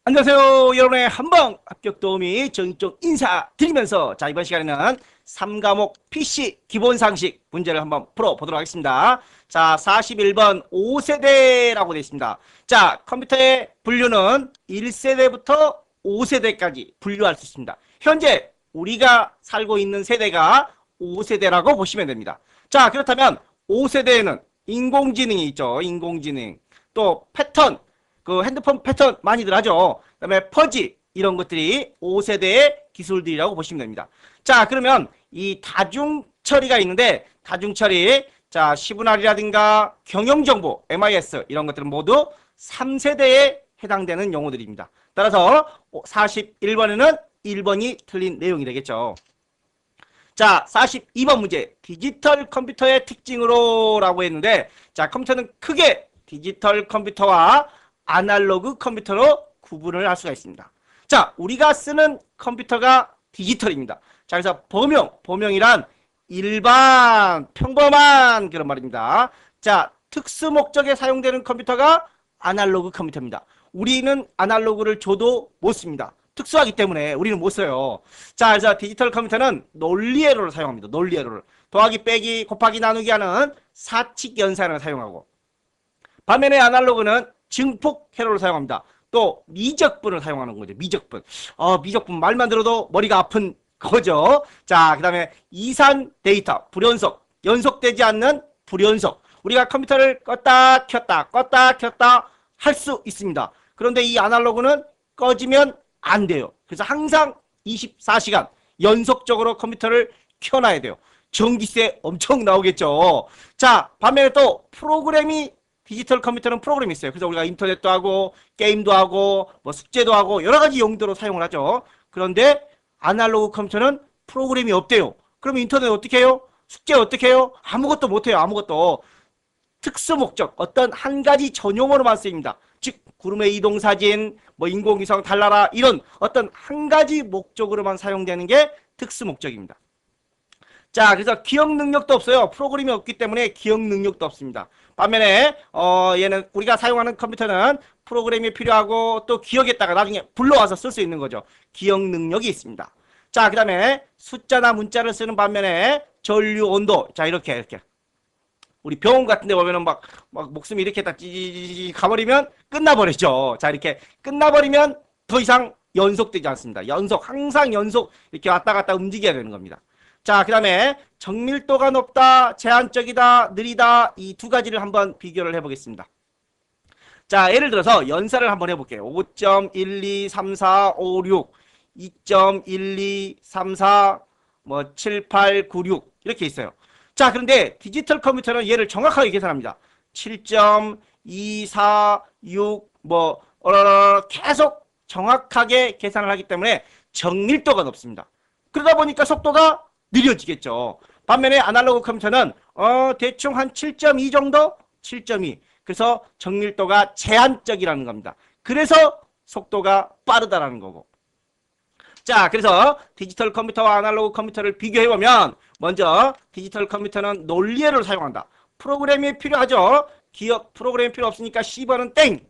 안녕하세요. 여러분의 한방 합격 도우미 정인종 인사드리면서 이번 시간에는 3과목 PC 기본 상식 문제를 한번 풀어보도록 하겠습니다. 41번 5세대라고 되어 있습니다. 컴퓨터의 분류는 1세대부터 5세대까지 분류할 수 있습니다. 현재 우리가 살고 있는 세대가 5세대라고 보시면 됩니다. 그렇다면 5세대에는 인공지능이 있죠. 인공지능. 또 패턴, 핸드폰 패턴 많이들 하죠. 그 다음에 퍼지 이런 것들이 5세대의 기술들이라고 보시면 됩니다. 그러면 이 다중처리가 있는데 다중처리, 시분할이라든가 경영정보, MIS 이런 것들은 모두 3세대에 해당되는 용어들입니다. 따라서 41번에는 1번이 틀린 내용이 되겠죠. 42번 문제, 디지털 컴퓨터의 특징으로 라고 했는데, 컴퓨터는 크게 디지털 컴퓨터와 아날로그 컴퓨터로 구분을 할 수가 있습니다. 우리가 쓰는 컴퓨터가 디지털입니다. 그래서 범용이란 일반, 평범한 그런 말입니다. 특수 목적에 사용되는 컴퓨터가 아날로그 컴퓨터입니다. 우리는 아날로그를 줘도 못 씁니다. 특수하기 때문에 우리는 못 써요. 그래서 디지털 컴퓨터는 논리회로를 사용합니다. 논리회로를. 더하기, 빼기, 곱하기, 나누기 하는 사칙 연산을 사용하고, 반면에 아날로그는 증폭 회로를 사용합니다. 또 미적분을 사용하는 거죠. 미적분. 미적분 말만 들어도 머리가 아픈 거죠. 그 다음에 이산 데이터, 불연속, 연속되지 않는 불연속. 우리가 컴퓨터를 껐다 켰다 할 수 있습니다. 그런데 이 아날로그는 꺼지면 안 돼요. 그래서 항상 24시간 연속적으로 컴퓨터를 켜놔야 돼요. 전기세 엄청 나오겠죠. 반면에 또 프로그램이, 디지털 컴퓨터는 프로그램이 있어요. 그래서 우리가 인터넷도 하고 게임도 하고 숙제도 하고 여러 가지 용도로 사용을 하죠. 그런데 아날로그 컴퓨터는 프로그램이 없대요. 그러면 인터넷 어떻게 해요? 숙제 어떻게 해요? 아무것도 못해요. 아무것도. 특수 목적, 어떤 한 가지 전용어로만 쓰입니다. 즉 구름의 이동 사진, 인공위성 달나라, 이런 어떤 한 가지 목적으로만 사용되는 게 특수 목적입니다. 그래서 기억 능력도 없어요. 프로그램이 없기 때문에 기억 능력도 없습니다. 반면에 얘는, 우리가 사용하는 컴퓨터는 프로그램이 필요하고 또 기억했다가 나중에 불러와서 쓸 수 있는 거죠. 기억 능력이 있습니다. 그 다음에 숫자나 문자를 쓰는 반면에 전류, 온도, 이렇게 우리 병원 같은 데 보면은 막 목숨이 이렇게 딱 찌지지 가버리면 끝나버리죠. 이렇게 끝나버리면 더 이상 연속되지 않습니다. 항상 연속 이렇게 왔다 갔다 움직여야 되는 겁니다. 그 다음에 정밀도가 높다, 제한적이다, 느리다, 이 두 가지를 한번 비교를 해보겠습니다. 예를 들어서 연산을 한번 해볼게요. 5.123456, 2.1234, 7896 이렇게 있어요. 그런데 디지털 컴퓨터는 얘를 정확하게 계산합니다. 7.246 계속 정확하게 계산을 하기 때문에 정밀도가 높습니다. 그러다 보니까 속도가 느려지겠죠. 반면에 아날로그 컴퓨터는 대충 한 7.2 정도? 7.2. 그래서 정밀도가 제한적이라는 겁니다. 그래서 속도가 빠르다라는 거고. 그래서 디지털 컴퓨터와 아날로그 컴퓨터를 비교해보면, 먼저 디지털 컴퓨터는 논리회로를 사용한다. 프로그램이 필요하죠. 기억 프로그램이 필요 없으니까 C번은 땡.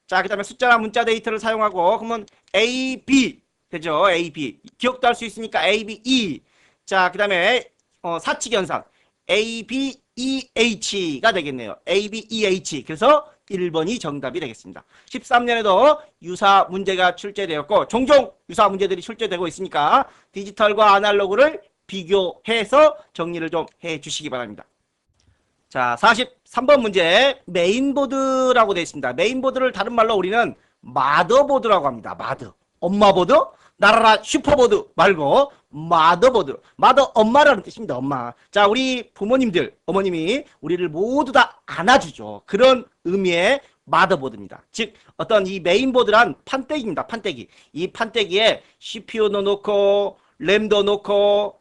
그 다음에 숫자나 문자 데이터를 사용하고, 그러면 A, B 되죠. A, B. 기억도 할 수 있으니까 A, B, E. 그 다음에 사칙 연산 A, B, E, H가 되겠네요. A, B, E, H. 그래서 1번이 정답이 되겠습니다. 13년에도 유사 문제가 출제되었고, 종종 유사 문제들이 출제되고 있으니까 디지털과 아날로그를 비교해서 정리를 좀 해주시기 바랍니다. 43번 문제, 메인보드라고 되어 있습니다. 메인보드를 다른 말로 우리는 마더보드라고 합니다. 엄마보드? 나라라 슈퍼보드 말고 마더보드. 마더, 엄마라는 뜻입니다. 엄마. 우리 부모님들, 어머님이 우리를 모두 다 안아주죠. 그런 의미의 마더보드입니다. 즉 어떤 이 메인보드란 판때기입니다. 판때기. 이 판때기에 CPU도 넣고 램도 넣고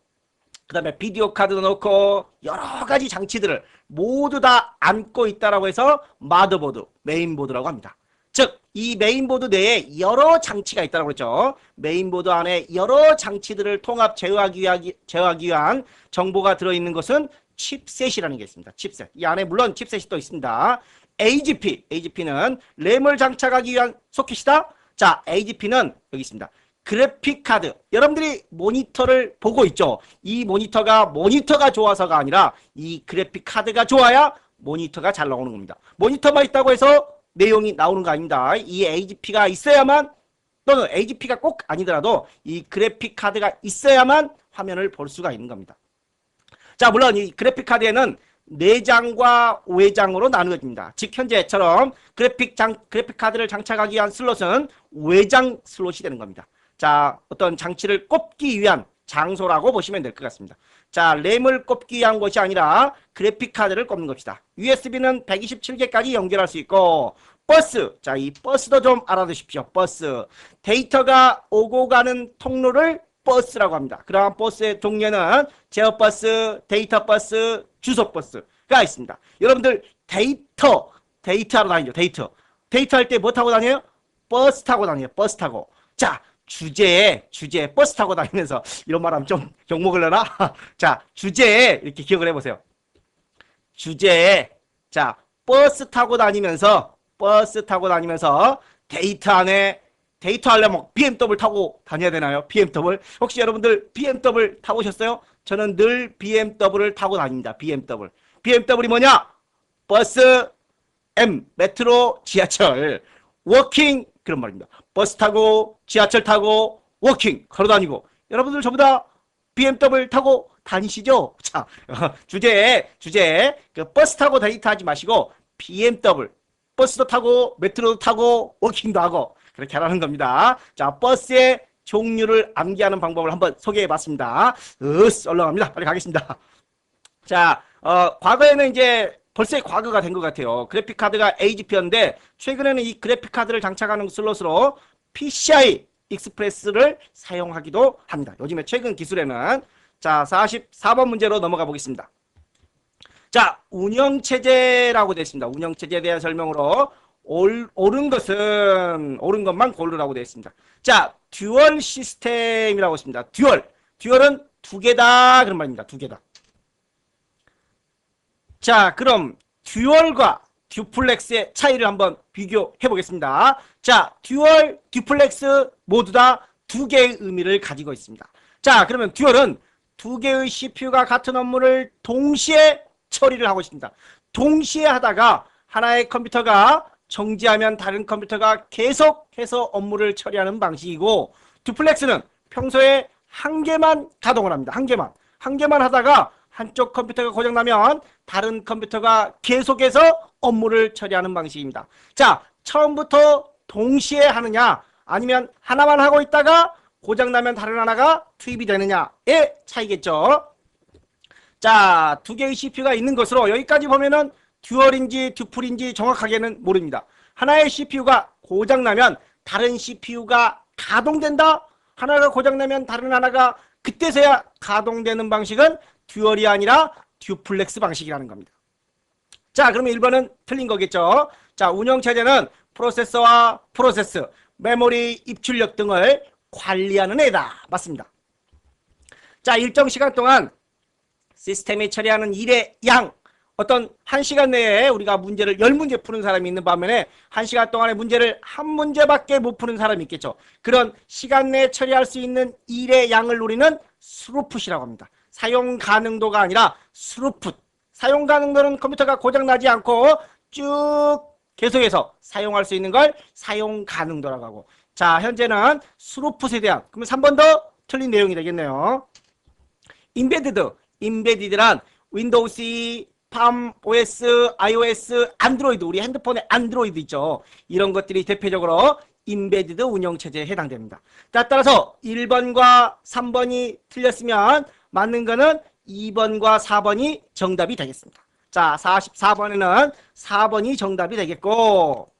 그 다음에 비디오 카드도 넣고 여러 가지 장치들을 모두 다 안고 있다라고 해서 마더보드, 메인보드라고 합니다. 즉 이 메인보드 내에 여러 장치가 있다고 그랬죠. 메인보드 안에 여러 장치들을 통합 제어하기 위한 정보가 들어있는 것은 칩셋이라는 게 있습니다. 칩셋. 이 안에 물론 칩셋이 또 있습니다. AGP는 램을 장착하기 위한 소켓이다. 자, AGP는 여기 있습니다. 그래픽 카드. 여러분들이 모니터를 보고 있죠. 이 모니터가 좋아서가 아니라 이 그래픽 카드가 좋아야 모니터가 잘 나오는 겁니다. 모니터만 있다고 해서 내용이 나오는 거 아닙니다. 이 AGP가 있어야만, 또는 AGP가 꼭 아니더라도 이 그래픽 카드가 있어야만 화면을 볼 수가 있는 겁니다. 자, 물론 이 그래픽 카드에는 내장과 외장으로 나누어집니다. 즉 현재처럼 그래픽 카드를 장착하기 위한 슬롯은 외장 슬롯이 되는 겁니다. 자, 어떤 장치를 꼽기 위한 장소라고 보시면 될 것 같습니다. 자, 램을 꼽기 위한 것이 아니라 그래픽 카드를 꼽는 것이다. USB는 127개까지 연결할 수 있고, 버스. 자, 이 버스도 좀 알아두십시오. 버스. 데이터가 오고 가는 통로를 버스라고 합니다. 그러한 버스의 종류는 제어버스, 데이터 버스, 주소버스가 있습니다. 여러분들 데이터하러 다니죠. 데이터 할 때 뭐 타고 다녀요? 버스 타고 다녀요. 버스 타고. 자, 주제에 버스 타고 다니면서 이런 말 하면 좀 욕먹으려나? 자, 주제에 이렇게 기억을 해보세요. 주제에, 자, 버스 타고 다니면서 데이터 하려면 BMW 타고 다녀야 되나요? BMW. 혹시 여러분들 BMW 타보셨어요? 저는 늘 BMW를 타고 다닙니다. BMW 뭐냐? 버스, 메트로, 지하철, 워킹, 그런 말입니다. 버스 타고, 지하철 타고, 워킹, 걸어다니고. 여러분들 전부 다 BMW 타고 다니시죠? 자, 주제에, 그 버스 타고 데이터 하지 마시고, BMW, 버스도 타고, 메트로도 타고, 워킹도 하고, 그렇게 하라는 겁니다. 자, 버스의 종류를 암기하는 방법을 한번 소개해 봤습니다. 얼렁합니다. 빨리 가겠습니다. 자, 과거에는 이제 벌써 과거가 된 것 같아요. 그래픽 카드가 AGP였는데 최근에는 이 그래픽 카드를 장착하는 슬롯으로 PCI 익스프레스를 사용하기도 합니다. 요즘에 최근 기술에는. 자, 44번 문제로 넘어가 보겠습니다. 자, 운영체제라고 되어 있습니다. 운영체제에 대한 설명으로 옳은 것만 고르라고 되어 있습니다. 자, 듀얼 시스템이라고 있습니다. 듀얼은 두 개다 그런 말입니다. 두 개다. 자, 그럼 듀얼과 듀플렉스의 차이를 한번 비교해 보겠습니다. 자, 듀얼, 듀플렉스 모두 다 두 개의 의미를 가지고 있습니다. 자, 그러면 듀얼은 두 개의 CPU가 같은 업무를 동시에 처리를 하고 있습니다. 동시에 하다가 하나의 컴퓨터가 정지하면 다른 컴퓨터가 계속해서 업무를 처리하는 방식이고, 듀플렉스는 평소에 한 개만 가동을 합니다. 한 개만 하다가 한쪽 컴퓨터가 고장나면 다른 컴퓨터가 계속해서 업무를 처리하는 방식입니다. 자, 처음부터 동시에 하느냐 아니면 하나만 하고 있다가 고장나면 다른 하나가 투입이 되느냐의 차이겠죠. 자, 두 개의 CPU가 있는 것으로 여기까지 보면은 듀얼인지 듀플인지 정확하게는 모릅니다. 하나의 CPU가 고장나면 다른 CPU가 가동된다. 하나가 고장나면 다른 하나가 그때서야 가동되는 방식은 듀얼이 아니라 듀플렉스 방식이라는 겁니다. 자, 그러면 1번은 틀린 거겠죠. 자, 운영체제는 프로세서와 프로세스, 메모리, 입출력 등을 관리하는 애다. 맞습니다. 자, 일정 시간 동안 시스템이 처리하는 일의 양, 어떤 1시간 내에 우리가 문제를 10문제 푸는 사람이 있는 반면에 1시간 동안의 문제를 한 문제밖에 못 푸는 사람이 있겠죠. 그런 시간 내에 처리할 수 있는 일의 양을 우리는 스루풋이라고 합니다. 사용 가능도가 아니라 스루풋. 사용 가능도는 컴퓨터가 고장나지 않고 쭉 계속해서 사용할 수 있는 걸 사용 가능도라고 하고. 자, 현재는 스루풋에 대한, 그러면 3번 더 틀린 내용이 되겠네요. 임베디드란 윈도우 C, 팜, OS, iOS, 안드로이드, 우리 핸드폰에 안드로이드 있죠. 이런 것들이 대표적으로 임베디드 운영체제에 해당됩니다. 자, 따라서 1번과 3번이 틀렸으면 맞는 거는 2번과 4번이 정답이 되겠습니다. 자, 44번에는 4번이 정답이 되겠고,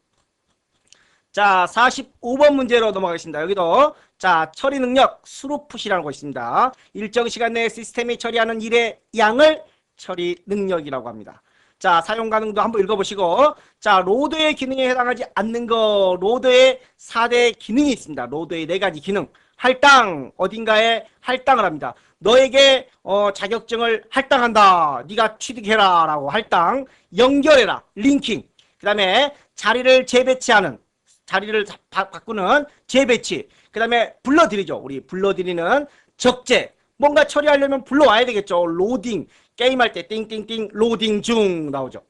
자, 45번 문제로 넘어가겠습니다. 여기도 자, 처리 능력 스루풋이라는 거 있습니다. 일정 시간 내에 시스템이 처리하는 일의 양을 처리 능력이라고 합니다. 자, 사용 가능도 한번 읽어보시고, 자, 로드의 기능에 해당하지 않는 거, 로드의 4대 기능이 있습니다. 로드의 4가지 기능. 할당, 어딘가에 할당을 합니다. 너에게 자격증을 할당한다. 네가 취득해라 라고 할당. 연결해라. 링킹. 그 다음에 자리를 재배치하는 자리를 바꾸는 재배치, 그 다음에 불러들이죠. 우리 불러들이는 적재, 뭔가 처리하려면 불러와야 되겠죠. 로딩, 게임할 때 띵띵띵 로딩 중 나오죠.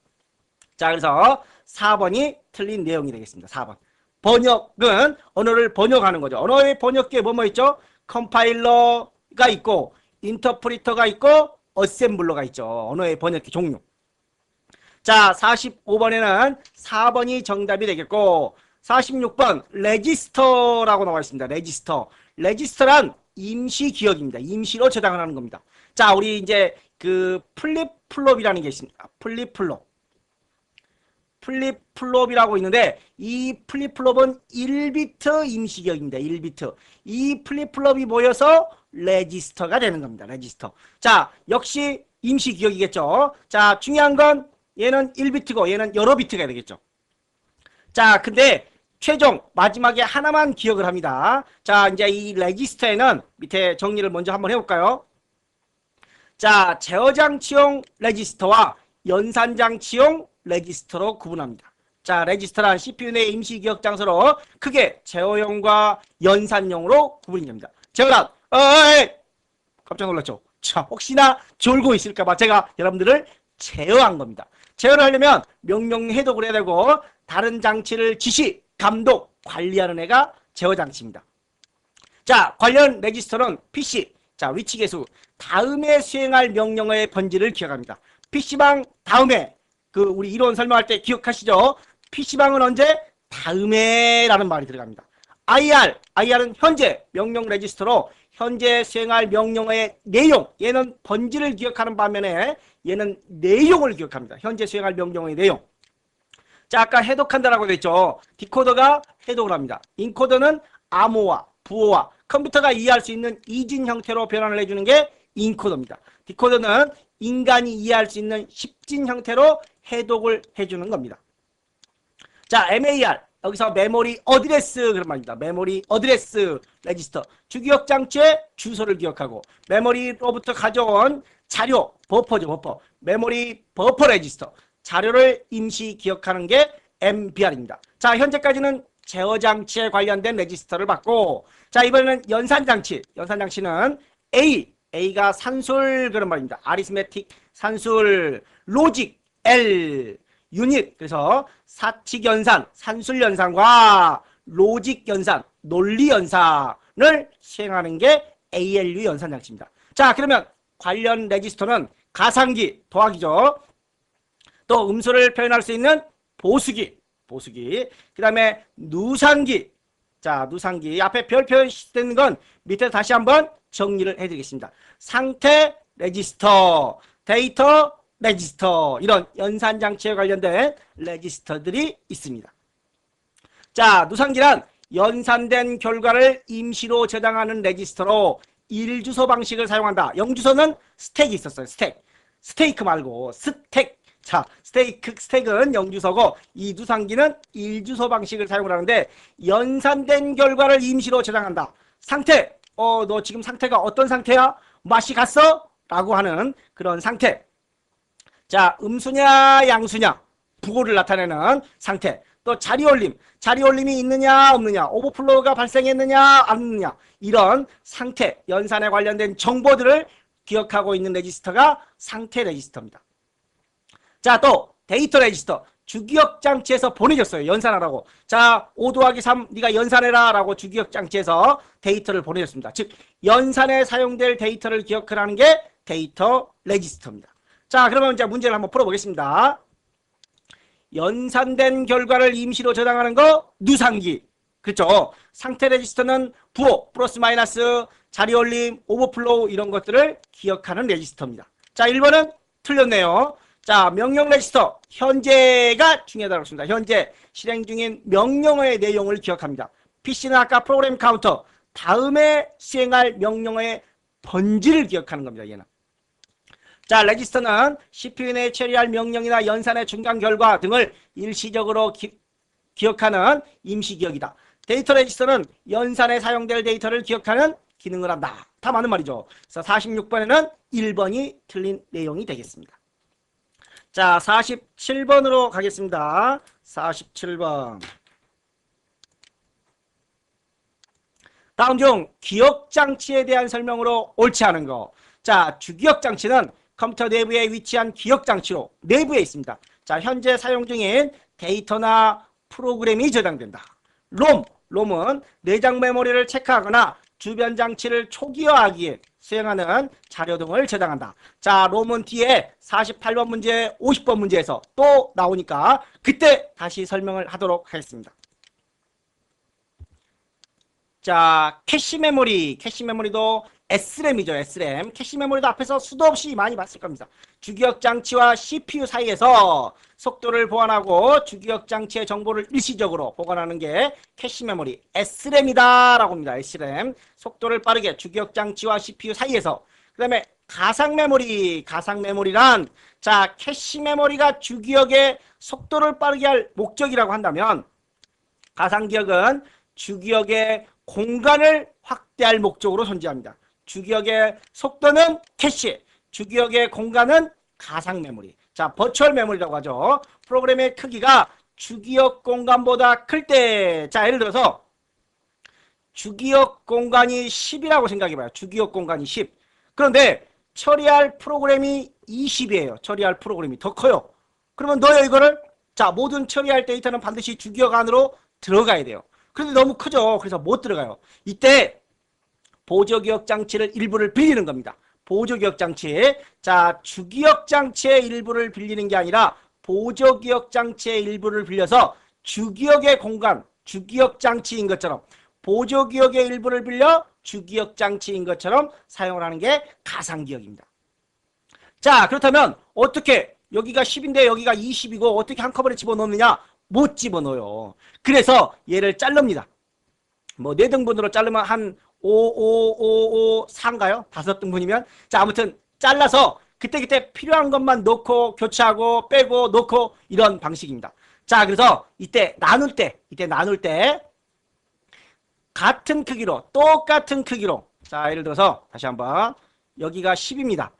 자, 그래서 4번이 틀린 내용이 되겠습니다. 4번. 번역은 언어를 번역하는 거죠. 언어의 번역기에 뭐뭐 있죠? 컴파일러가 있고 인터프리터가 있고 어셈블러가 있죠. 언어의 번역기 종류. 자, 45번에는 4번이 정답이 되겠고 46번 레지스터라고 나와 있습니다. 레지스터. 레지스터란 임시 기억입니다. 임시로 저장을 하는 겁니다. 자, 우리 이제 그 플립플롭이라는 게 있습니다. 플립플롭. 플립플롭이라고 있는데 이 플립플롭은 1비트 임시 기억입니다. 1비트. 이 플립플롭이 모여서 레지스터가 되는 겁니다. 레지스터. 자, 역시 임시 기억이겠죠. 자, 중요한 건 얘는 1비트고 얘는 여러 비트가 되겠죠. 자, 근데 최종 마지막에 하나만 기억을 합니다. 자, 이제 이 레지스터에는 밑에 정리를 먼저 한번 해볼까요? 자, 제어장치용 레지스터와 연산장치용 레지스터로 구분합니다. 자, 레지스터란 CPU 내 임시 기억 장소로 크게 제어용과 연산용으로 구분이 됩니다. 제어란, 깜짝 놀랐죠? 자, 혹시나 졸고 있을까봐 제가 여러분들을 제어한 겁니다. 제어를 하려면 명령 해독을 해야 되고 다른 장치를 지시, 감독, 관리하는 애가 제어 장치입니다. 자, 관련 레지스터는 PC, 자, 위치 계수, 다음에 수행할 명령어의 번지를 기억합니다. PC방 다음에, 그 우리 이론 설명할 때 기억하시죠? PC방은 언제? 다음에 라는 말이 들어갑니다. IR은 현재 명령 레지스터로 현재 수행할 명령어의 내용, 얘는 번지를 기억하는 반면에 얘는 내용을 기억합니다. 현재 수행할 명령어의 내용. 자, 아까 해독한다라고 했죠. 디코더가 해독을 합니다. 인코더는 암호화, 부호화, 컴퓨터가 이해할 수 있는 이진 형태로 변환을 해주는 게 인코더입니다. 디코더는 인간이 이해할 수 있는 십진 형태로 해독을 해주는 겁니다. 자, MAR, 여기서 메모리 어드레스 그런 말입니다. 메모리 어드레스 레지스터, 주기억 장치의 주소를 기억하고 메모리로부터 가져온 자료, 버퍼죠, 버퍼. 메모리 버퍼 레지스터, 자료를 임시 기억하는 게 MBR입니다. 자, 현재까지는 제어장치에 관련된 레지스터를 봤고, 자, 이번에는 연산장치. 연산장치는 A가 산술 그런 말입니다. 아리스메틱 산술, 로직 L, 유닛. 그래서 사칙 연산, 산술 연산과 로직 연산, 논리 연산을 수행하는 게 ALU 연산장치입니다. 자, 그러면 관련 레지스터는 가상기, 더하기죠. 또 음수를 표현할 수 있는 보수기. 그 다음에 누상기. 자, 누상기. 앞에 별 표시되는 건 밑에 다시 한번 정리를 해드리겠습니다. 상태 레지스터, 데이터 레지스터, 이런 연산장치에 관련된 레지스터들이 있습니다. 자, 누상기란 연산된 결과를 임시로 저장하는 레지스터로 1주소 방식을 사용한다. 0주소는 스택이 있었어요. 스테이크 말고 스택. 자, 스택은 0주소고 이 누상기는 1주소 방식을 사용을 하는데 연산된 결과를 임시로 저장한다. 상태, 너 지금 상태가 어떤 상태야? 맛이 갔어? 라고 하는 그런 상태. 자, 음수냐 양수냐 부호를 나타내는 상태. 또 자리올림이 있느냐 없느냐, 오버플로우가 발생했느냐 안 했느냐, 이런 상태, 연산에 관련된 정보들을 기억하고 있는 레지스터가 상태 레지스터입니다. 자, 또 데이터 레지스터, 주기억 장치에서 보내줬어요. 연산하라고. 자, 5 더하기 3 네가 연산해라 라고 주기억 장치에서 데이터를 보내줬습니다. 즉 연산에 사용될 데이터를 기억하라는 게 데이터 레지스터입니다. 자, 그러면 이제 문제를 한번 풀어보겠습니다. 연산된 결과를 임시로 저장하는 거 누상기. 그렇죠? 상태 레지스터는 부호, 플러스 마이너스, 자리올림, 오버플로우 이런 것들을 기억하는 레지스터입니다. 자, 1번은 틀렸네요. 자, 명령 레지스터, 현재가 중요하다고 했습니다. 현재 실행 중인 명령어의 내용을 기억합니다. PC는 아까 프로그램 카운터, 다음에 수행할 명령어의 번지를 기억하는 겁니다. 얘는. 자, 레지스터는 CPU 내에 처리할 명령이나 연산의 중간 결과 등을 일시적으로 기억하는 임시기억이다. 데이터 레지스터는 연산에 사용될 데이터를 기억하는 기능을 한다. 다 맞는 말이죠. 그래서 46번에는 1번이 틀린 내용이 되겠습니다. 자, 47번으로 가겠습니다. 47번. 다음 중 기억장치에 대한 설명으로 옳지 않은 거. 자, 주기억장치는 컴퓨터 내부에 위치한 기억장치로 내부에 있습니다. 자, 현재 사용 중인 데이터나 프로그램이 저장된다. 롬은 내장 메모리를 체크하거나 주변 장치를 초기화하기 위해 수행하는 자료 등을 저장한다. 자, 롬은 뒤에 48번 문제, 50번 문제에서 또 나오니까 그때 다시 설명을 하도록 하겠습니다. 자, 캐시 메모리도 SRAM이죠, SRAM. 캐시 메모리도 앞에서 수도 없이 많이 봤을 겁니다. 주기억 장치와 CPU 사이에서 속도를 보완하고 주기억 장치의 정보를 일시적으로 보관하는 게 캐시 메모리, SRAM이다라고 합니다. SRAM. 속도를 빠르게 주기억 장치와 CPU 사이에서. 그다음에 가상 메모리란 자, 캐시 메모리가 주기억의 속도를 빠르게 할 목적이라고 한다면 가상 기억은 주기억의 공간을 확대할 목적으로 존재합니다. 주기억의 속도는 캐시, 주기억의 공간은 가상 메모리. 자, 버추얼 메모리라고 하죠. 프로그램의 크기가 주기억 공간보다 클 때, 자, 예를 들어서 주기억 공간이 10이라고 생각해봐요. 주기억 공간이 10. 그런데 처리할 프로그램이 20이에요. 처리할 프로그램이 더 커요. 그러면 넣어요, 이거를. 자, 모든 처리할 데이터는 반드시 주기억 안으로 들어가야 돼요. 그런데 너무 크죠. 그래서 못 들어가요. 이때 보조기억 장치를 일부를 빌리는 겁니다. 보조기억 장치. 자, 주기억 장치의 일부를 빌리는 게 아니라 보조기억 장치의 일부를 빌려서 주기억의 공간, 주기억 장치인 것처럼 보조기억의 일부를 빌려 주기억 장치인 것처럼 사용을 하는 게 가상기억입니다. 자, 그렇다면 어떻게 여기가 10인데 여기가 20이고 어떻게 한꺼번에 집어넣느냐? 못 집어넣어요. 그래서 얘를 자릅니다. 뭐 4등분으로 자르면 한 4인가요? 5등분이면? 자, 아무튼 잘라서 그때그때 필요한 것만 넣고 교체하고 빼고 넣고 이런 방식입니다. 자, 그래서 이때 나눌 때 같은 크기로 똑같은 크기로 자, 예를 들어서 다시 한번 여기가 10입니다.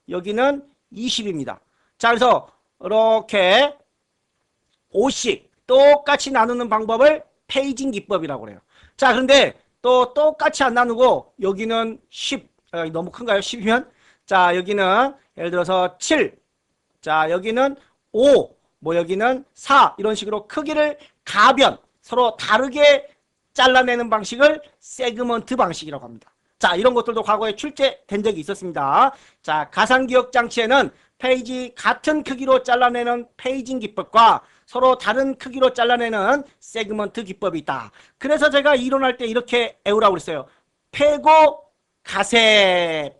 여기는 20입니다. 자, 그래서 이렇게 5씩 똑같이 나누는 방법을 페이징 기법이라고 그래요. 자, 그런데 또 똑같이 안 나누고 여기는 10, 너무 큰가요? 10이면? 자, 여기는 예를 들어서 7, 자, 여기는 5, 뭐 여기는 4 이런 식으로 크기를 가변, 서로 다르게 잘라내는 방식을 세그먼트 방식이라고 합니다. 자, 이런 것들도 과거에 출제된 적이 있었습니다. 자, 가상기억 장치에는 페이지 같은 크기로 잘라내는 페이징 기법과 서로 다른 크기로 잘라내는 세그먼트 기법이 있다. 그래서 제가 이론할 때 이렇게 애우라고 그랬어요. 패고 가세.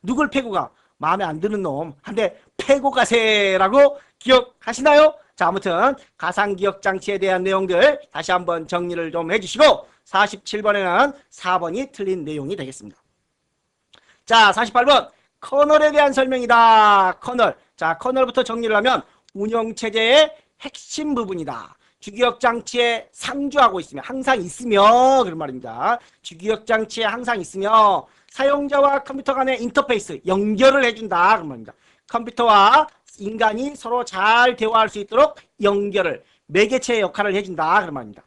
누굴 패고 가? 마음에 안 드는 놈. 한데 패고 가세라고 기억하시나요? 자, 아무튼 가상기억 장치에 대한 내용들 다시 한번 정리를 좀 해주시고 47번에는 4번이 틀린 내용이 되겠습니다. 자, 48번 커널에 대한 설명이다. 커널. 자, 커널부터 정리를 하면 운영체제의 핵심 부분이다. 주기억 장치에 상주하고 있으며 항상 있으며 그런 말입니다. 주기억 장치에 항상 있으며 사용자와 컴퓨터 간의 인터페이스 연결을 해준다 그런 말입니다. 컴퓨터와 인간이 서로 잘 대화할 수 있도록 연결을 매개체의 역할을 해준다 그런 말입니다.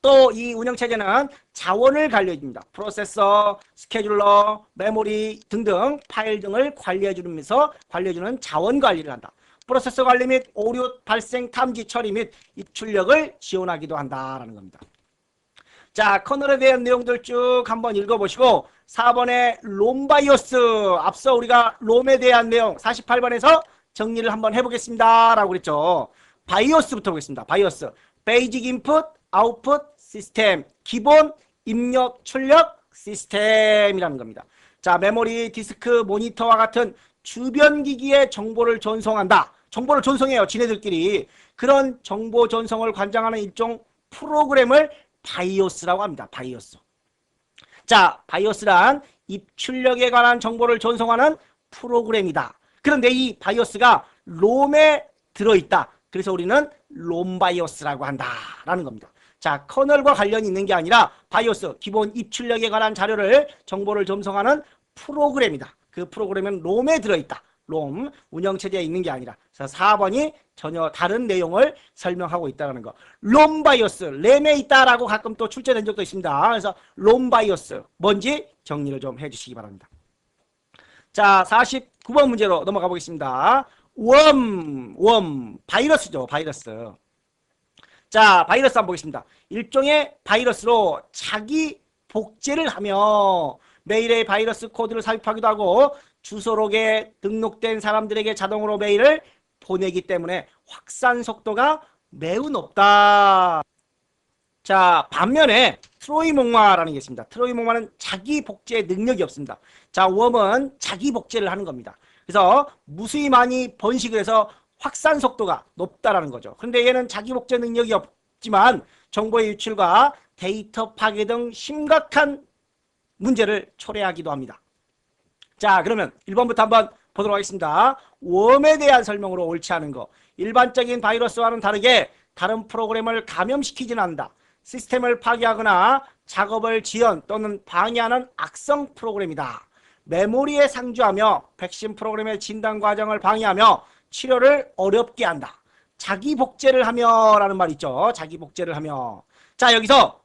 또 이 운영체제는 자원을 관리해줍니다. 프로세서, 스케줄러, 메모리 등등 파일 등을 관리해주면서 관리해주는 자원 관리를 한다. 프로세서 관리 및 오류 발생 탐지 처리 및 입출력을 지원하기도 한다라는 겁니다. 자, 커널에 대한 내용들 쭉 한번 읽어보시고 4번의 롬바이오스 앞서 우리가 롬에 대한 내용 48번에서 정리를 한번 해보겠습니다 라고 그랬죠. 바이오스부터 보겠습니다. 바이오스 베이직 인풋 아웃풋 시스템 기본 입력 출력 시스템이라는 겁니다. 자, 메모리 디스크 모니터와 같은 주변 기기에 정보를 전송한다. 정보를 전송해요. 지네들끼리. 그런 정보 전송을 관장하는 일종 프로그램을 바이오스라고 합니다. 바이오스. 자, 바이오스란 입출력에 관한 정보를 전송하는 프로그램이다. 그런데 이 바이오스가 롬에 들어있다. 그래서 우리는 롬바이오스라고 한다라는 겁니다. 자, 커널과 관련이 있는 게 아니라 바이오스, 기본 입출력에 관한 자료를 정보를 전송하는 프로그램이다. 그 프로그램은 롬에 들어있다. 롬 운영체제에 있는 게 아니라. 그래서 4번이 전혀 다른 내용을 설명하고 있다는 거. 롬 바이오스, 램에 있다라고 가끔 또 출제된 적도 있습니다. 그래서 롬 바이오스 뭔지 정리를 좀 해주시기 바랍니다. 자, 49번 문제로 넘어가 보겠습니다. 바이러스죠, 바이러스. 자, 바이러스 한번 보겠습니다. 일종의 바이러스로 자기 복제를 하며 메일에 바이러스 코드를 삽입하기도 하고 주소록에 등록된 사람들에게 자동으로 메일을 보내기 때문에 확산 속도가 매우 높다. 자, 반면에 트로이몽마라는 게 있습니다. 트로이몽마는 자기 복제 능력이 없습니다. 자, 웜은 자기 복제를 하는 겁니다. 그래서 무수히 많이 번식을 해서 확산 속도가 높다라는 거죠. 그런데 얘는 자기 복제 능력이 없지만 정보의 유출과 데이터 파괴 등 심각한 문제를 초래하기도 합니다. 자, 그러면 1번부터 한번 보도록 하겠습니다. 웜에 대한 설명으로 옳지 않은 거. 일반적인 바이러스와는 다르게 다른 프로그램을 감염시키지는 않는다. 시스템을 파괴하거나 작업을 지연 또는 방해하는 악성 프로그램이다. 메모리에 상주하며 백신 프로그램의 진단 과정을 방해하며 치료를 어렵게 한다. 자기 복제를 하며 라는 말 있죠. 자기 복제를 하며. 자, 여기서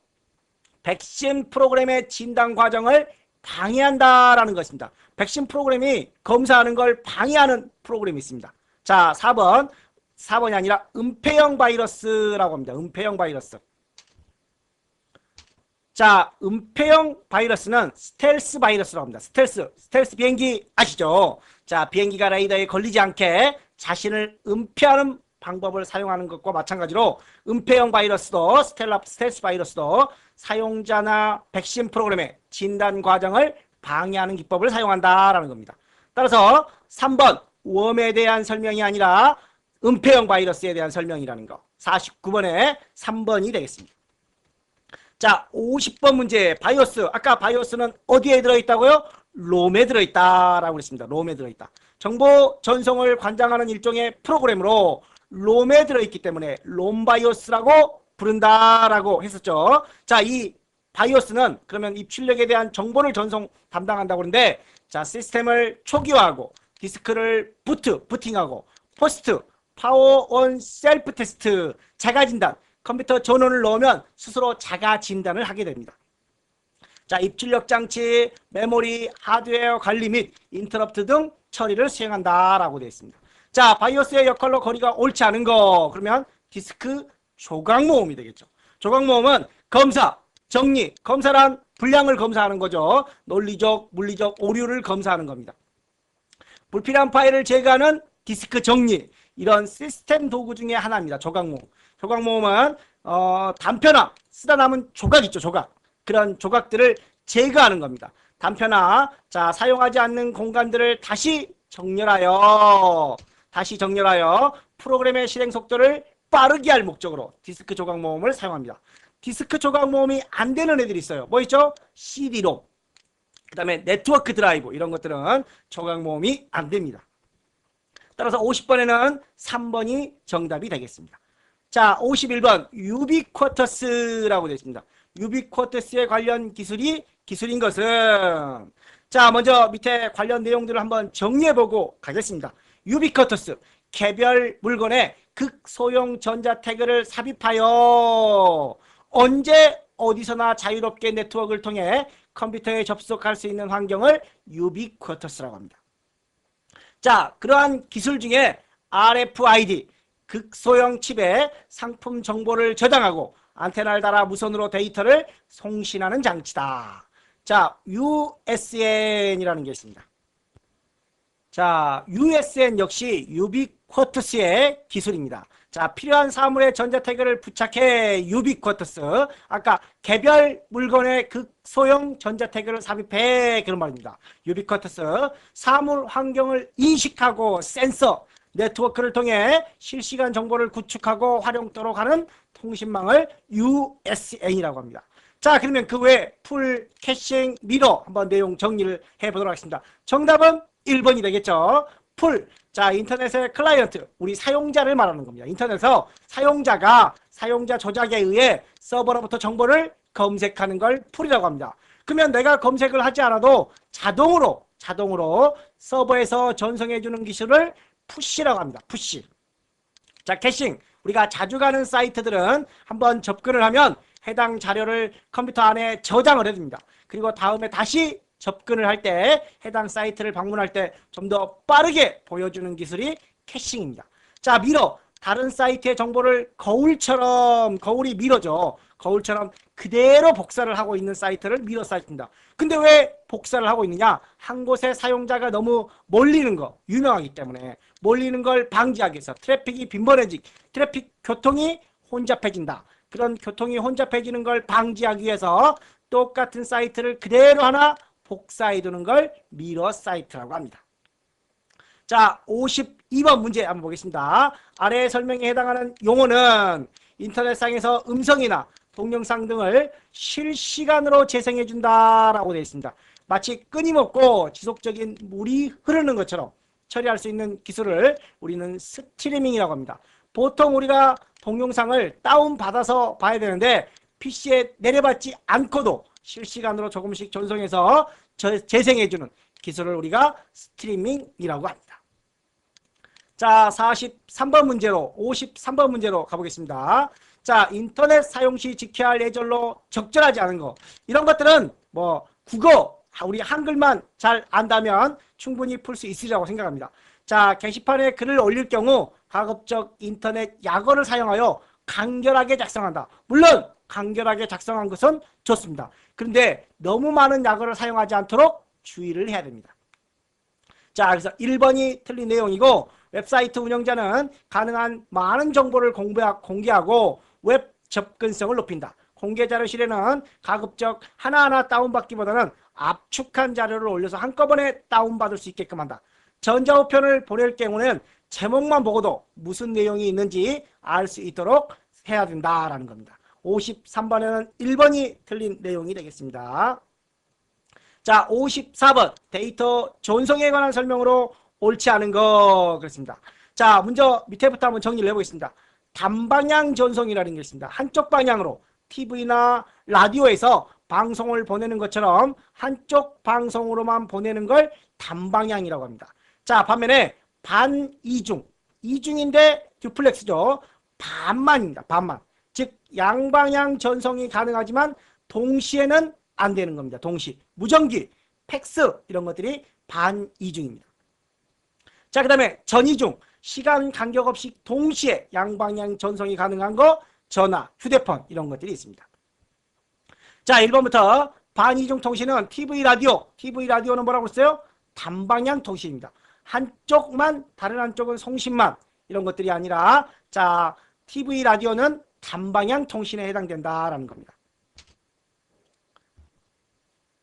백신 프로그램의 진단 과정을 방해한다라는 것입니다. 백신 프로그램이 검사하는 걸 방해하는 프로그램이 있습니다. 자, 4번이 아니라 은폐형 바이러스라고 합니다. 은폐형 바이러스. 자, 은폐형 바이러스는 스텔스 바이러스라고 합니다. 스텔스 비행기 아시죠? 자, 비행기가 레이더에 걸리지 않게 자신을 은폐하는 방법을 사용하는 것과 마찬가지로 은폐형 바이러스도 스텔스 바이러스도 사용자나 백신 프로그램의 진단 과정을 방해하는 기법을 사용한다라는 겁니다. 따라서 3번 웜에 대한 설명이 아니라 은폐형 바이러스에 대한 설명이라는 거. 49번에 3번이 되겠습니다. 자, 50번 문제. 바이오스. 아까 바이오스는 어디에 들어있다고요? 롬에 들어있다라고 그랬습니다. 롬에 들어있다. 정보 전송을 관장하는 일종의 프로그램으로 롬에 들어있기 때문에 롬바이오스라고 부른다라고 했었죠. 자, 이 바이오스는 그러면 입출력에 대한 정보를 전송 담당한다고 그러는데, 자, 시스템을 초기화하고 디스크를 부팅하고 포스트, 파워 온 셀프 테스트, 자가 진단, 컴퓨터 전원을 넣으면 스스로 자가 진단을 하게 됩니다. 자, 입출력 장치, 메모리, 하드웨어 관리 및 인터럽트 등 처리를 수행한다라고 되어 있습니다. 자, 바이오스의 역할로 거리가 옳지 않은 거. 그러면 디스크 조각 모음이 되겠죠. 조각 모음은 검사, 정리, 검사란 분량을 검사하는 거죠. 논리적, 물리적 오류를 검사하는 겁니다. 불필요한 파일을 제거하는 디스크 정리. 이런 시스템 도구 중에 하나입니다. 조각 모음. 조각 모음은 단편화, 쓰다 남은 조각 있죠. 조각. 그런 조각들을 제거하는 겁니다. 단편화, 자, 사용하지 않는 공간들을 다시 정렬하여 프로그램의 실행 속도를 빠르게 할 목적으로 디스크 조각 모음을 사용합니다. 디스크 조각 모음이 안 되는 애들이 있어요. 뭐 있죠? CD롬, 그 다음에 네트워크 드라이브, 이런 것들은 조각 모음이 안 됩니다. 따라서 50번에는 3번이 정답이 되겠습니다. 자, 51번 유비쿼터스라고 되어 있습니다. 유비쿼터스에 관련 기술인 것은, 자, 먼저 밑에 관련 내용들을 한번 정리해보고 가겠습니다. 유비쿼터스, 개별 물건에 극소형 전자 태그를 삽입하여 언제 어디서나 자유롭게 네트워크를 통해 컴퓨터에 접속할 수 있는 환경을 유비쿼터스라고 합니다. 자, 그러한 기술 중에 RFID, 극소형 칩에 상품 정보를 저장하고 안테나를 달아 무선으로 데이터를 송신하는 장치다. 자, USN이라는 게 있습니다. 자, USN 역시 유비쿼터스의 기술입니다. 자, 필요한 사물의 전자 태그를 부착해 유비쿼터스. 아까 개별 물건의 극소형 전자 태그를 삽입해, 그런 말입니다. 유비쿼터스. 사물 환경을 인식하고 센서, 네트워크를 통해 실시간 정보를 구축하고 활용토록 하는 통신망을 USN이라고 합니다. 자, 그러면 그 외에 풀, 캐싱, 미러 한번 내용 정리를 해보도록 하겠습니다. 정답은 1번이 되겠죠. 풀, 자, 인터넷의 클라이언트, 우리 사용자를 말하는 겁니다. 인터넷에서 사용자가 사용자 조작에 의해 서버로부터 정보를 검색하는 걸 풀이라고 합니다. 그러면 내가 검색을 하지 않아도 자동으로 자동으로 서버에서 전송해주는 기술을 푸시라고 합니다. 푸시. 자, 캐싱. 우리가 자주 가는 사이트들은 한번 접근을 하면 해당 자료를 컴퓨터 안에 저장을 해줍니다. 그리고 다음에 다시 접근을 할 때 해당 사이트를 방문할 때 좀 더 빠르게 보여주는 기술이 캐싱입니다. 자, 미러. 다른 사이트의 정보를 거울이 미러죠. 거울처럼 그대로 복사를 하고 있는 사이트를 미러 사이트입니다. 근데 왜 복사를 하고 있느냐? 한 곳에 사용자가 너무 몰리는 거, 유명하기 때문에 몰리는 걸 방지하기 위해서 트래픽이 트래픽 교통이 혼잡해진다. 그런 교통이 혼잡해지는 걸 방지하기 위해서 똑같은 사이트를 그대로 하나 복사해 두는 걸 미러 사이트라고 합니다. 자, 52번 문제 한번 보겠습니다. 아래 설명에 해당하는 용어는 인터넷상에서 음성이나 동영상 등을 실시간으로 재생해 준다라고 되어 있습니다. 마치 끊임없고 지속적인 물이 흐르는 것처럼 처리할 수 있는 기술을 우리는 스트리밍이라고 합니다. 보통 우리가 동영상을 다운받아서 봐야 되는데 PC에 내려받지 않고도 실시간으로 조금씩 전송해서 재생해주는 기술을 우리가 스트리밍이라고 합니다. 자, 43번 문제로 53번 문제로 가보겠습니다. 자, 인터넷 사용 시 지켜야 할 예절로 적절하지 않은 거, 이런 것들은 뭐 국어, 우리 한글만 잘 안다면 충분히 풀 수 있으리라고 생각합니다. 자, 게시판에 글을 올릴 경우 가급적 인터넷 약어를 사용하여 간결하게 작성한다. 물론 간결하게 작성한 것은 좋습니다. 그런데 너무 많은 약어를 사용하지 않도록 주의를 해야 됩니다. 자, 그래서 1번이 틀린 내용이고, 웹사이트 운영자는 가능한 많은 정보를 공개하고 웹 접근성을 높인다. 공개 자료 실에는 가급적 하나하나 다운받기보다는 압축한 자료를 올려서 한꺼번에 다운받을 수 있게끔 한다. 전자우편을 보낼 경우는 제목만 보고도 무슨 내용이 있는지 알 수 있도록 해야 된다라는 겁니다. 53번에는 1번이 틀린 내용이 되겠습니다. 자, 54번 데이터 전송에 관한 설명으로 옳지 않은 거 그렇습니다. 자, 먼저 밑에부터 한번 정리를 해보겠습니다. 단방향 전송이라는 게 있습니다. 한쪽 방향으로 TV나 라디오에서 방송을 보내는 것처럼 한쪽 방송으로만 보내는 걸 단방향이라고 합니다. 자, 반면에 반이중, 이중인데 듀플렉스죠. 반만입니다. 반만. 즉 양방향 전송이 가능하지만 동시에는 안 되는 겁니다. 동시. 무전기, 팩스 이런 것들이 반이중입니다. 자, 그 다음에 전이중, 시간 간격 없이 동시에 양방향 전송이 가능한 거, 전화, 휴대폰 이런 것들이 있습니다. 자, 1번부터 반이중 통신은 TV 라디오는 뭐라고 했어요? 단방향 통신입니다. 한쪽만, 다른 한쪽은 송신만 이런 것들이 아니라, 자, TV 라디오는 단방향 통신에 해당된다라는 겁니다.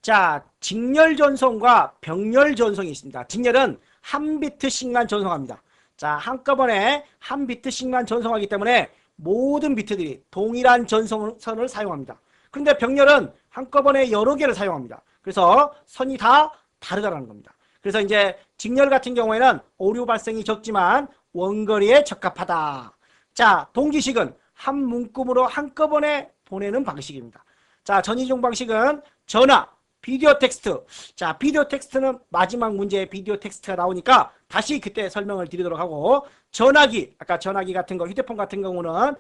자, 직렬 전송과 병렬 전송이 있습니다. 직렬은 한 비트씩만 전송합니다. 자, 한꺼번에 한 비트씩만 전송하기 때문에 모든 비트들이 동일한 전송선을 사용합니다. 그런데 병렬은 한꺼번에 여러 개를 사용합니다. 그래서 선이 다 다르다는 겁니다. 그래서 이제 직렬 같은 경우에는 오류 발생이 적지만 원거리에 적합하다. 자, 동기식은 한 문구으로 한꺼번에 보내는 방식입니다. 자, 전이중 방식은 전화, 비디오 텍스트. 자, 비디오 텍스트는 마지막 문제에 비디오 텍스트가 나오니까 다시 그때 설명을 드리도록 하고, 전화기, 아까 전화기 같은 거, 휴대폰 같은 경우는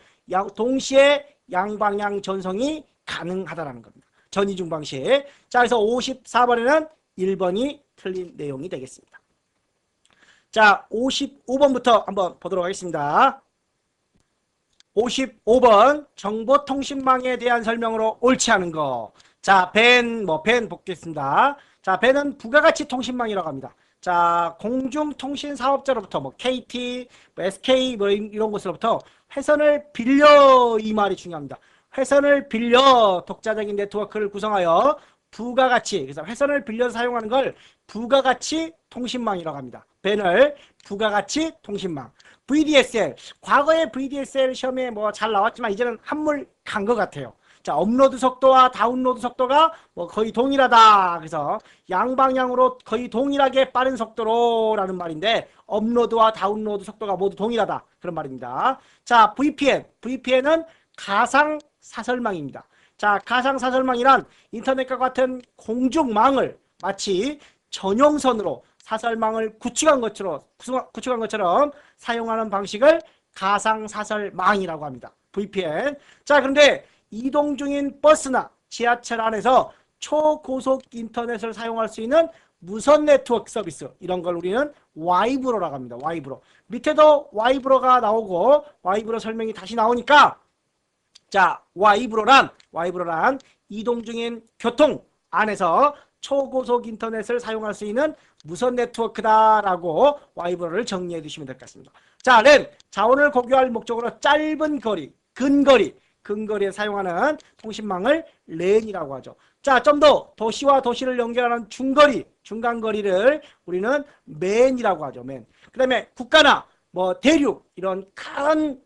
동시에 양방향 전송이 가능하다는 겁니다. 전이중 방식. 자, 그래서 54번에는 1번이 틀린 내용이 되겠습니다. 자, 55번부터 한번 보도록 하겠습니다. 55번 정보통신망에 대한 설명으로 옳지 않은 거. 자, 밴 보겠습니다. 자, 밴은 부가가치 통신망이라고 합니다. 자, 공중통신사업자로부터 KT, SK 이런 곳으로부터 회선을 빌려, 이 말이 중요합니다. 회선을 빌려 독자적인 네트워크를 구성하여 부가가치, 그래서 회선을 빌려서 사용하는 걸 부가가치 통신망이라고 합니다. 밴을 부가가치 통신망. VDSL, 과거에 VDSL 시험에 잘 나왔지만 이제는 한물 간 것 같아요. 자, 업로드 속도와 다운로드 속도가 거의 동일하다. 그래서 양방향으로 거의 동일하게 빠른 속도로라는 말인데, 업로드와 다운로드 속도가 모두 동일하다. 그런 말입니다. 자, VPN은 가상사설망입니다. 자, 가상사설망이란 인터넷과 같은 공중망을 마치 전용선으로 사설망을 구축한 것처럼 사용하는 방식을 가상사설망이라고 합니다. VPN. 자, 그런데 이동 중인 버스나 지하철 안에서 초고속 인터넷을 사용할 수 있는 무선 네트워크 서비스, 이런 걸 우리는 와이브로라고 합니다. 와이브로. 밑에도 와이브로가 나오고 와이브로 설명이 다시 나오니까, 자, 와이브로란 이동 중인 교통 안에서 초고속 인터넷을 사용할 수 있는 무선 네트워크다라고 와이브로를 정리해 두시면 될 것 같습니다. 자, 랜, 자원을 공유할 목적으로 짧은 거리, 근거리에 사용하는 통신망을 랜이라고 하죠. 자, 좀 더 도시와 도시를 연결하는 중간거리를 우리는 맨이라고 하죠. 맨. 그 다음에 국가나 뭐 대륙, 이런 큰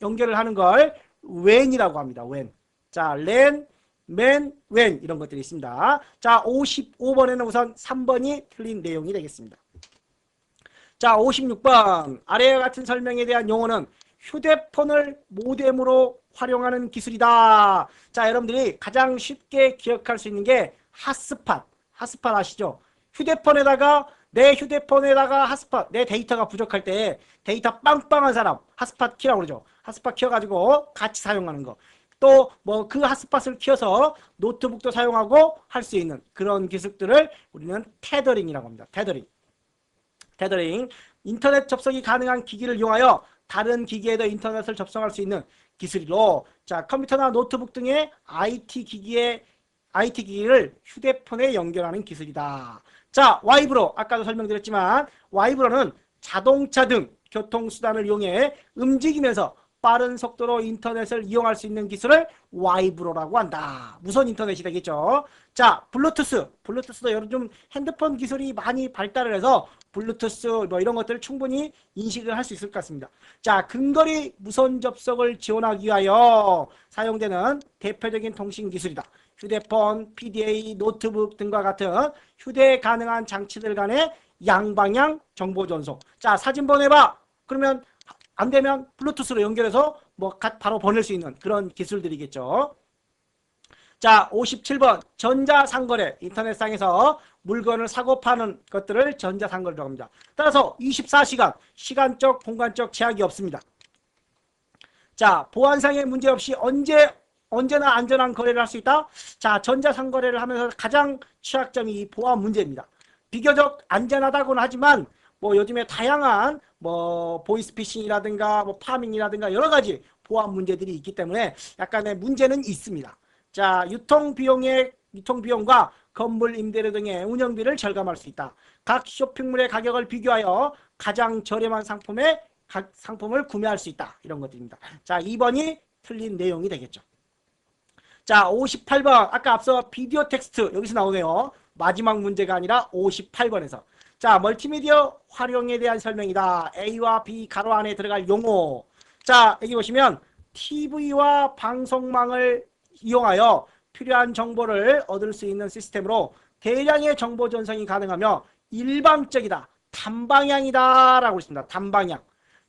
연결을 하는 걸 웬이라고 합니다. 웬. 자, 랜, 맨, 웬, 이런 것들이 있습니다. 자, 55번에는 우선 3번이 틀린 내용이 되겠습니다. 자, 56번. 아래와 같은 설명에 대한 용어는 휴대폰을 모뎀으로 활용하는 기술이다. 자, 여러분들이 가장 쉽게 기억할 수 있는 게 핫스팟 아시죠? 내 휴대폰에다가 핫스팟, 내 데이터가 부족할 때 데이터 빵빵한 사람, 핫스팟 키라고 그러죠. 핫스팟 키워가지고 같이 사용하는 거. 또 뭐 그 핫스팟을 키워서 노트북도 사용하고 할 수 있는 그런 기술들을 우리는 테더링이라고 합니다. 테더링. 인터넷 접속이 가능한 기기를 이용하여 다른 기기에도 인터넷을 접속할 수 있는 기술로, 자, 컴퓨터나 노트북 등의 IT 기기를 휴대폰에 연결하는 기술이다. 자, 와이브로, 아까도 설명드렸지만 와이브로는 자동차 등 교통수단을 이용해 움직이면서 빠른 속도로 인터넷을 이용할 수 있는 기술을 와이브로라고 한다. 무선 인터넷이 되겠죠. 자, 블루투스도 요즘 핸드폰 기술이 많이 발달을 해서 블루투스 뭐 이런 것들을 충분히 인식을 할 수 있을 것 같습니다. 자, 근거리 무선 접속을 지원하기 위하여 사용되는 대표적인 통신 기술이다. 휴대폰, PDA, 노트북 등과 같은 휴대 가능한 장치들 간의 양방향 정보 전송. 자, 사진 보내봐. 그러면 안 되면 블루투스로 연결해서 뭐 바로 보낼 수 있는 그런 기술들이겠죠. 자, 57번. 전자상거래. 인터넷상에서 물건을 사고 파는 것들을 전자상거래라고 합니다. 따라서 24시간, 시간적, 공간적 제약이 없습니다. 자, 보안상의 문제 없이 언제나 안전한 거래를 할 수 있다. 자, 전자상거래를 하면서 가장 취약점이 이 보안 문제입니다. 비교적 안전하다고는 하지만 뭐 요즘에 다양한 뭐 보이스피싱이라든가 뭐 파밍이라든가 여러 가지 보안 문제들이 있기 때문에 약간의 문제는 있습니다. 자, 유통비용과 건물 임대료 등의 운영비를 절감할 수 있다. 각 쇼핑몰의 가격을 비교하여 가장 저렴한 상품을 구매할 수 있다. 이런 것들입니다. 자, 2번이 틀린 내용이 되겠죠. 자, 58번. 아까 앞서 비디오 텍스트 여기서 나오네요. 마지막 문제가 아니라 58번에서. 자, 멀티미디어 활용에 대한 설명이다. A와 B 가로 안에 들어갈 용어. 자, 여기 보시면 TV와 방송망을 이용하여 필요한 정보를 얻을 수 있는 시스템으로 대량의 정보 전송이 가능하며 일방적이다. 단방향이다. 라고 있습니다. 단방향.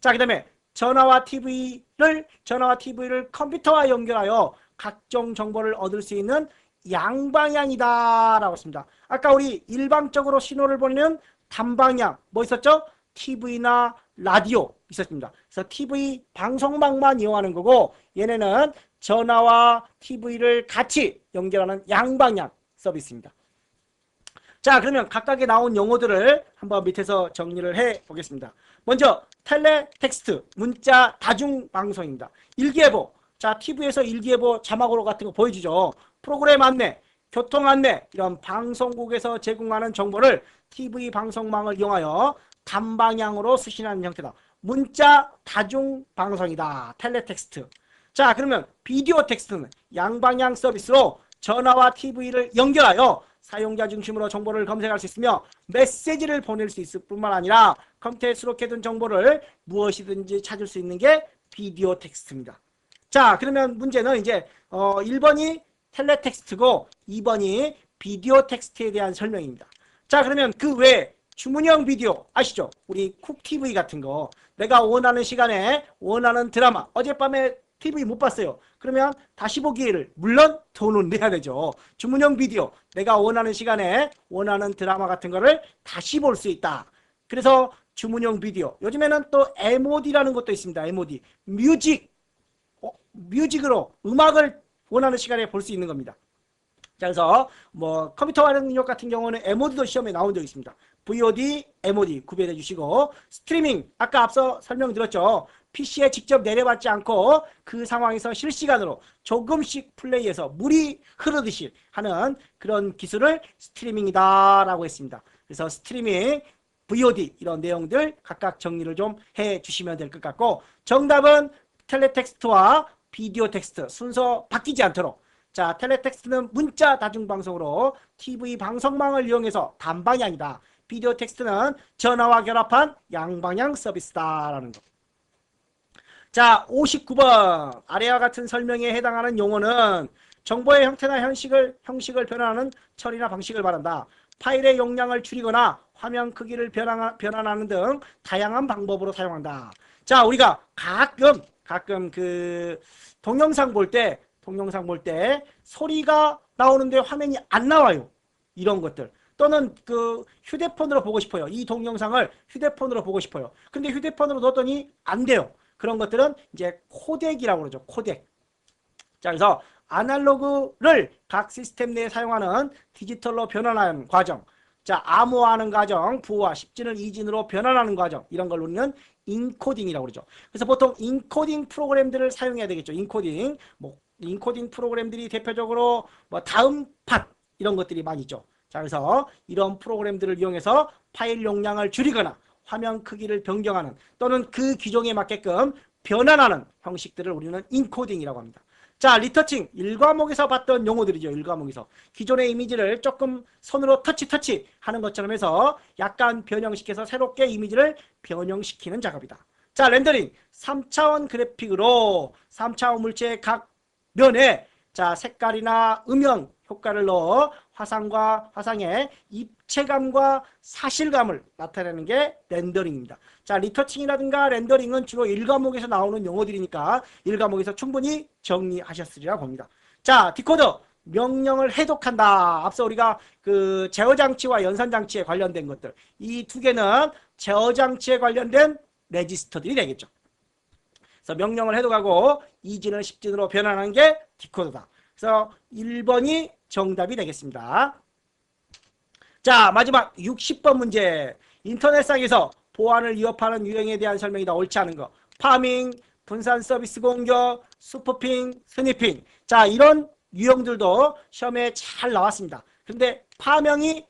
자, 그 다음에 전화와 TV를 컴퓨터와 연결하여 각종 정보를 얻을 수 있는 양방향이다. 라고 했습니다. 아까 우리 일방적으로 신호를 보내는 단방향 뭐 있었죠? TV나 라디오 있었습니다. 그래서 TV 방송망만 이용하는 거고 얘네는 전화와 TV를 같이 연결하는 양방향 서비스입니다. 자, 그러면 각각의 나온 용어들을 한번 밑에서 정리를 해 보겠습니다. 먼저 텔레텍스트, 문자 다중방송입니다. 일기예보. 자, TV에서 일기예보 자막으로 같은 거 보여주죠. 프로그램 안내, 교통 안내, 이런 방송국에서 제공하는 정보를 TV 방송망을 이용하여 단방향으로 수신하는 형태다. 문자 다중방송이다. 텔레텍스트. 자, 그러면 비디오 텍스트는 양방향 서비스로 전화와 TV를 연결하여 사용자 중심으로 정보를 검색할 수 있으며 메시지를 보낼 수 있을 뿐만 아니라 컴퓨터에 수록해둔 정보를 무엇이든지 찾을 수 있는 게 비디오 텍스트입니다. 자, 그러면 문제는 이제 1번이 텔레텍스트고 2번이 비디오 텍스트에 대한 설명입니다. 자, 그러면 그 외에 주문형 비디오 아시죠? 우리 쿡TV 같은 거 내가 원하는 시간에 원하는 드라마, 어젯밤에 TV 못 봤어요. 그러면 다시 보기를 물론 돈은 내야 되죠. 주문형 비디오 내가 원하는 시간에 원하는 드라마 같은 거를 다시 볼 수 있다. 그래서 주문형 비디오 요즘에는 또 MOD라는 것도 있습니다. MOD 뮤직으로 음악을 원하는 시간에 볼 수 있는 겁니다. 자, 그래서 뭐 컴퓨터 활용 능력 같은 경우는 MOD도 시험에 나온 적이 있습니다. VOD, MOD 구별해 주시고 스트리밍 아까 앞서 설명드렸죠. PC에 직접 내려받지 않고 그 상황에서 실시간으로 조금씩 플레이해서 물이 흐르듯이 하는 그런 기술을 스트리밍이다 라고 했습니다. 그래서 스트리밍, VOD 이런 내용들 각각 정리를 좀 해주시면 될 것 같고 정답은 텔레텍스트와 비디오 텍스트 순서 바뀌지 않도록 자, 텔레텍스트는 문자 다중방송으로 TV 방송망을 이용해서 단방이 아니다. 비디오 텍스트는 전화와 결합한 양방향 서비스다라는 거. 자, 59번 아래와 같은 설명에 해당하는 용어는 정보의 형태나 형식을 변화하는 처리나 방식을 말한다. 파일의 용량을 줄이거나 화면 크기를 변환하는 등 다양한 방법으로 사용한다. 자, 우리가 가끔 그 동영상 볼 때 소리가 나오는데 화면이 안 나와요. 이런 것들. 또는 그 휴대폰으로 보고 싶어요. 이 동영상을 휴대폰으로 보고 싶어요. 근데 휴대폰으로 넣었더니 안 돼요. 그런 것들은 이제 코덱이라고 그러죠. 코덱. 자, 그래서 아날로그를 각 시스템 내에 사용하는 디지털로 변환하는 과정. 자, 암호화하는 과정, 부호화, 10진을 2진으로 변환하는 과정. 이런 걸 우리는 인코딩이라고 그러죠. 그래서 보통 인코딩 프로그램들을 사용해야 되겠죠. 인코딩. 뭐 인코딩 프로그램들이 대표적으로 뭐 다음 팟 이런 것들이 많이 있죠. 자, 그래서 이런 프로그램들을 이용해서 파일 용량을 줄이거나 화면 크기를 변경하는 또는 그 기종에 맞게끔 변환하는 형식들을 우리는 인코딩이라고 합니다. 자, 리터칭 1과목에서 봤던 용어들이죠. 1과목에서 기존의 이미지를 조금 손으로 터치 하는 것처럼 해서 약간 변형시켜서 새롭게 이미지를 변형시키는 작업이다. 자, 렌더링 3차원 그래픽으로 3차원 물체의 각 면에 자, 색깔이나 음영 효과를 넣어 화상과 화상의 입체감과 사실감을 나타내는 게 렌더링입니다. 자, 리터칭이라든가 렌더링은 주로 1과목에서 나오는 용어들이니까 1과목에서 충분히 정리하셨으리라 봅니다. 자, 디코더 명령을 해독한다. 앞서 우리가 그 제어장치와 연산장치에 관련된 것들 이 두 개는 제어장치에 관련된 레지스터들이 되겠죠. 그래서 명령을 해독하고 2진을 10진으로 변환하는 게 디코더다. 그래서 1번이 정답이 되겠습니다. 자, 마지막 60번 문제. 인터넷상에서 보안을 위협하는 유형에 대한 설명이다. 옳지 않은 거. 파밍, 분산 서비스 공격, 스푸핑, 스니핑. 자, 이런 유형들도 시험에 잘 나왔습니다. 근데 파밍이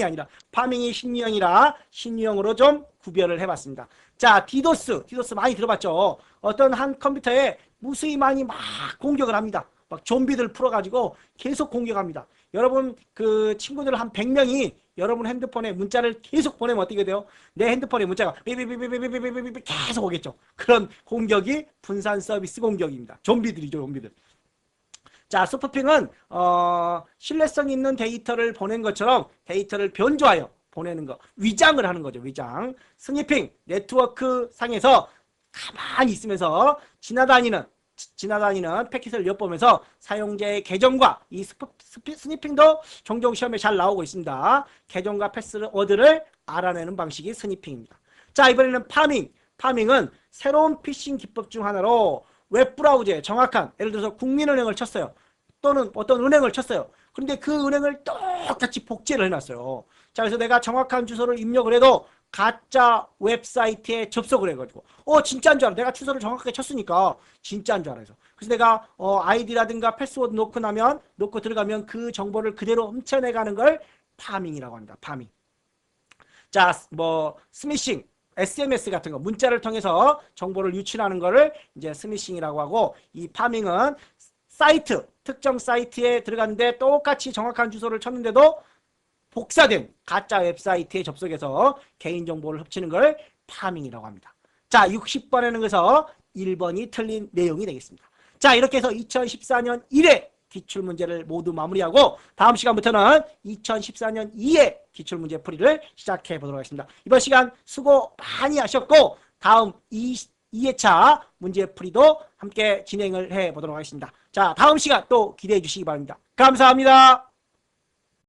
아니라 파밍이 신유형이라 신유형으로 좀 구별을 해봤습니다. 자, 디도스 많이 들어봤죠. 어떤 한 컴퓨터에 무수히 많이 막 공격을 합니다. 막 좀비들 풀어가지고 계속 공격합니다. 여러분 그 친구들 한 100명이 여러분 핸드폰에 문자를 계속 보내면 어떻게 돼요? 내 핸드폰에 문자가 삐삐삐삐삐삐삐삐삐 계속 오겠죠. 그런 공격이 분산 서비스 공격입니다. 좀비들이죠, 좀비들. 자, 스푸핑은 신뢰성 있는 데이터를 보낸 것처럼 데이터를 변조하여 보내는 거, 위장을 하는 거죠. 위장. 스니핑, 네트워크 상에서 가만히 있으면서 지나다니는 패킷을 엿보면서 사용자의 계정과 이 스니핑도 종종 시험에 잘 나오고 있습니다. 계정과 패스워드를 알아내는 방식이 스니핑입니다. 자, 이번에는 파밍은 새로운 피싱 기법 중 하나로 웹브라우저에 정확한 예를 들어서 국민은행을 쳤어요. 또는 어떤 은행을 쳤어요. 그런데 그 은행을 똑같이 복제를 해놨어요. 자, 그래서 내가 정확한 주소를 입력을 해도 가짜 웹사이트에 접속을 해가지고 진짜인 줄 알아. 내가 주소를 정확하게 쳤으니까 진짜인 줄 알아서. 그래서 내가 아이디라든가 패스워드 놓고 들어가면 그 정보를 그대로 훔쳐내가는 걸 파밍이라고 합니다. 파밍. 자, 뭐 스미싱, SMS 같은 거 문자를 통해서 정보를 유출하는 거를 이제 스미싱이라고 하고, 이 파밍은 특정 사이트에 들어갔는데 똑같이 정확한 주소를 쳤는데도 복사된 가짜 웹사이트에 접속해서 개인정보를 훔치는 걸 파밍이라고 합니다. 자, 60번에는 그래서 1번이 틀린 내용이 되겠습니다. 자, 이렇게 해서 2014년 1회 기출문제를 모두 마무리하고 다음 시간부터는 2014년 2회 기출문제 풀이를 시작해 보도록 하겠습니다. 이번 시간 수고 많이 하셨고 다음 2회차 문제풀이도 함께 진행을 해 보도록 하겠습니다. 자, 다음 시간 또 기대해 주시기 바랍니다. 감사합니다.